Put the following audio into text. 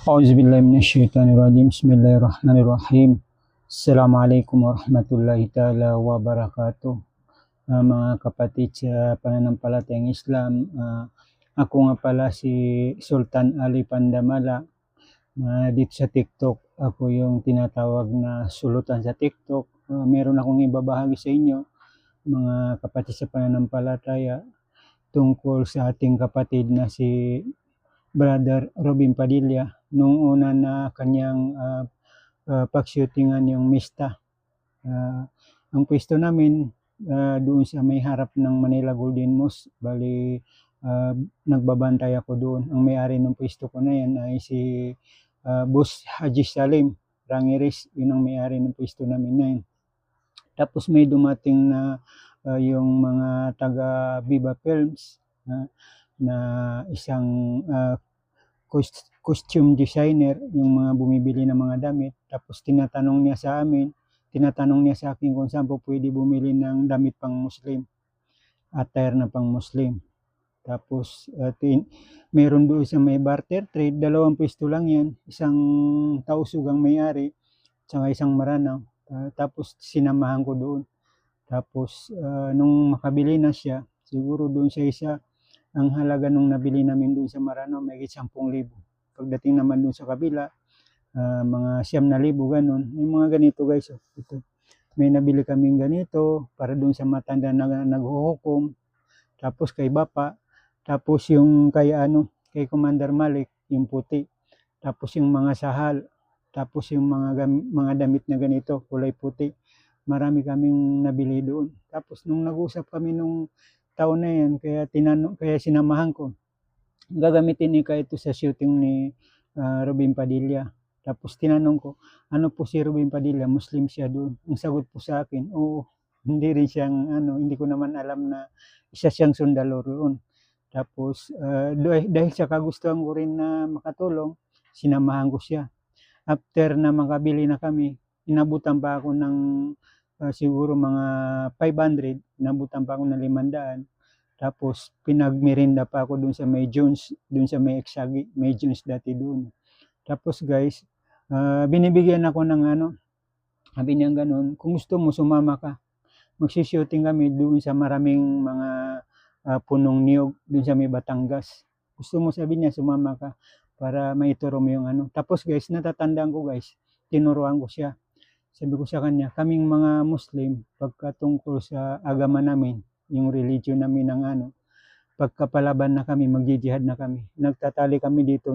Auzubillahiminasyaitonirrajim. Bismillahirrahmanirrahim. Assalamualaikum warahmatullahi ta'ala wabarakatuh. Mga kapatid sa pananampalatayang Islam, ako nga pala si Sultan Ali Pandamala. Dito sa TikTok, ako yung tinatawag na sulutan sa TikTok. Meron akong ibabahagi sa inyo, mga kapatid sa pananampalataya, tungkol sa ating kapatid na si Brother Robin Padilla. Nung una na kanyang pag-shootingan yung Mista. Ang pwesto namin doon sa may harap ng Manila Golden Mosque. Bali, nagbabantay ako doon. Ang may-ari ng pwesto ko na yan ay si Boss Haji Salim Rangiris. Yun ang may-ari ng pwesto namin na yun. Tapos may dumating na yung mga taga Viva Films na isang costume designer, yung mga bumibili ng mga damit. Tapos tinatanong niya sa akin kung saan po pwede bumili ng damit pang Muslim, attire na pang Muslim. Tapos meron doon sa may barter trade, 2 pwesto lang yan, isang Tausug ang may-ari, tsaka isang Maranaw. Tapos sinamahan ko doon. Tapos nung makabili na siya, siguro doon sa isa, ang halaga nung nabili namin doon sa Maranaw may 10,000. Pagdating naman doon sa kabila, mga 9,000 ganun. May mga ganito guys. Ito. May nabili kaming ganito para doon sa matanda na naghuhukom. Tapos kay Bapa. Tapos yung kay Commander Malik, yung puti. Tapos yung mga sahal. Tapos yung mga damit na ganito, kulay puti. Marami kaming nabili doon. Tapos nung nag-usap kami nung taon na yan, kaya sinamahan ko. Gagamitin ni ito sa shooting ni Robin Padilla. Tapos tinanong ko, ano po si Robin Padilla? Muslim siya doon. Ang sagot po sa akin, oo, hindi rin siyang, hindi ko naman alam na isa siyang sundalo roon. Tapos dahil sa kagustuhan ko rin na makatulong, sinamahan ko siya. After na makabili na kami, inabutan pa ako ng siguro mga 500, inabutan pa ako ng 500. Tapos pinagmerinda pa ako dun sa may Jones, dun sa may Exagi, may Jones dati dun. Tapos guys, binibigyan ako ng sabi niya ganun, kung gusto mo sumama ka, magsishooting kami dun sa maraming mga punong niyog dun sa may Batangas. Gusto mo, sabi niya, sumama ka para maituro mo yung Tapos guys, natatandaan ko guys, tinuruan ko siya. Sabi ko sa kanya, kaming mga Muslim, pagkatungkol sa agama namin, yung religion namin ng pagkapalaban na kami, magjihad na kami. Nagtatali kami dito